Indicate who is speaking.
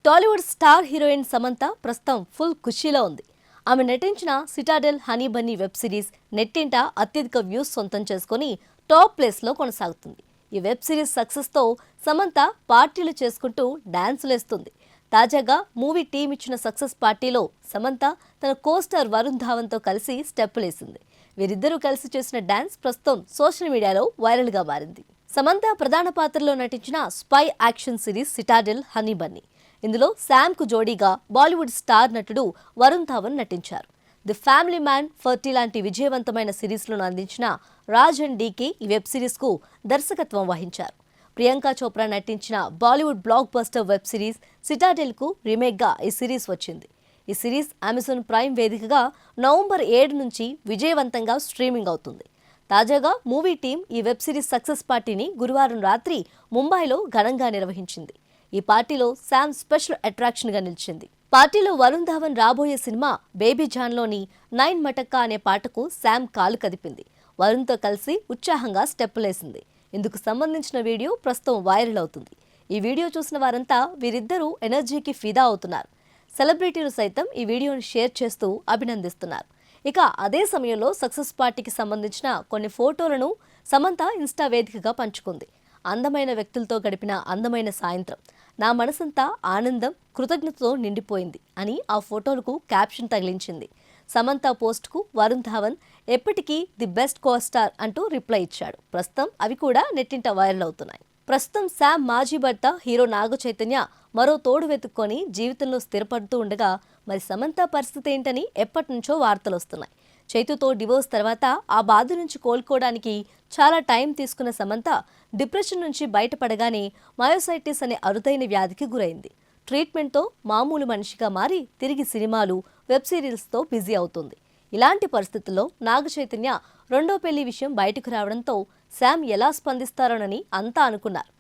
Speaker 1: Tollywood star heroine Samantha ప్రస్తుతం full ఖుషీలో ఉంది. ఆమె నటించిన Citadel honey Bunny web series నెట్టింట అత్యధిక వ్యూస్ సొంతం చేసుకుని టాప్ ప్లేస్లో కొనసాగుతుంది. ఈ వెబ్ సిరీస్ సక్సెస్తో సమంత పార్టీలు చేసుకుంటూ డాన్సులేస్తుంది. తాజాగా మూవీ టీం ఇచ్చిన సక్సెస్ పార్టీలో సమంత తన కోస్టార్ వరుణ్ ధావన్తో కలిసి స్టెప్పులేసింది. వీరిద్దరూ కలిసి చేసిన డాన్స్ ప్రస్తుతం సోషల్ మీడియాలో వైరల్గా మారింది. సమంత ప్రధాన పాత్రలో నటించిన spy action series Citadel honey Bunny. ఇందులో శామ్కు జోడీగా బాలీవుడ్ స్టార్ నటుడు వరుణ్ ధావన్ నటించారు. ది ఫ్యామిలీ మ్యాన్, 40 లాంటి విజయవంతమైన సిరీస్లను అందించిన రాజ్ అండ్ డీకే ఈ వెబ్ సిరీస్కు దర్శకత్వం వహించారు. ప్రియాంక చోప్రా నటించిన Bollywood blockbuster web series సిటాడెల్కు రీమేక్గా ఈ సిరీస్ వచ్చింది. ఈ సిరీస్ అమెజాన్ ప్రైమ్ వేదికగా నవంబర్ 7 నుంచి విజయవంతంగా స్ట్రీమింగ్ అవుతుంది. తాజాగా మూవీ టీం ఈ వెబ్ సిరీస్ సక్సెస్ పార్టీని గురువారం రాత్రి ముంబైలో ఘనంగా నిర్వహించింది. ఈ పార్టీలో శామ్ స్పెషల్ అట్రాక్షన్గా నిలిచింది. పార్టీలో వరుణ్ ధావన్ రాబోయే సినిమా బేబీ జాన్లోని 9 మటక్కా అనే పాటకు శామ్ కాలు కదిపింది. వరుణ్తో కలిసి ఉత్సాహంగా స్టెప్పులేసింది. ఇందుకు సంబంధించిన వీడియో ప్రస్తుతం వైరల్ అవుతుంది. ఈ వీడియో చూసిన వారంతా వీరిద్దరూ ఎనర్జీకి ఫిదా అవుతున్నారు. సెలబ్రిటీలు సైతం ఈ వీడియోను షేర్ చేస్తూ అభినందిస్తున్నారు. ఇక అదే సమయంలో సక్సెస్ పార్టీకి సంబంధించిన కొన్ని ఫోటోలను సమంత ఇన్స్టా వేదికగా పంచుకుంది. అందమైన వ్యక్తులతో గడిపిన అందమైన సాయంత్రం, నా మనసంతా ఆనందం, కృతజ్ఞతతో నిండిపోయింది అని ఆ ఫోటోలకు క్యాప్షన్ తగిలించింది. సమంత పోస్ట్కు వరుణ్ ధావన్ ఎప్పటికీ ది బెస్ట్ కోస్టార్ అంటూ రిప్లై ఇచ్చాడు. ప్రస్తుతం అవి కూడా నెట్టింట వైరల్ అవుతున్నాయి. ప్రస్తుతం శామ్ మాజీ భర్త హీరో నాగ చైతన్య మరో తోడు వెతుక్కొని జీవితంలో స్థిరపడుతూ ఉండగా మరి సమంత పరిస్థితి ఏంటని ఎప్పటి నుంచో వార్తలు వస్తున్నాయి. చైతుతో డివోర్స్ తర్వాత ఆ బాధ నుంచి కోలుకోవడానికి చాలా టైం తీసుకున్న సమంత డిప్రెషన్ నుంచి బయటపడగానే మయోసైటిస్ అనే అరుదైన వ్యాధికి గురైంది. ట్రీట్మెంట్తో మామూలు మనిషిగా మారి తిరిగి సినిమాలు, వెబ్ సిరీస్తో బిజీ అవుతుంది. ఇలాంటి పరిస్థితుల్లో నాగ చైతన్య రెండో పెళ్లి విషయం బయటకు రావడంతో శామ్ ఎలా స్పందిస్తారోనని అంతా అనుకున్నారు.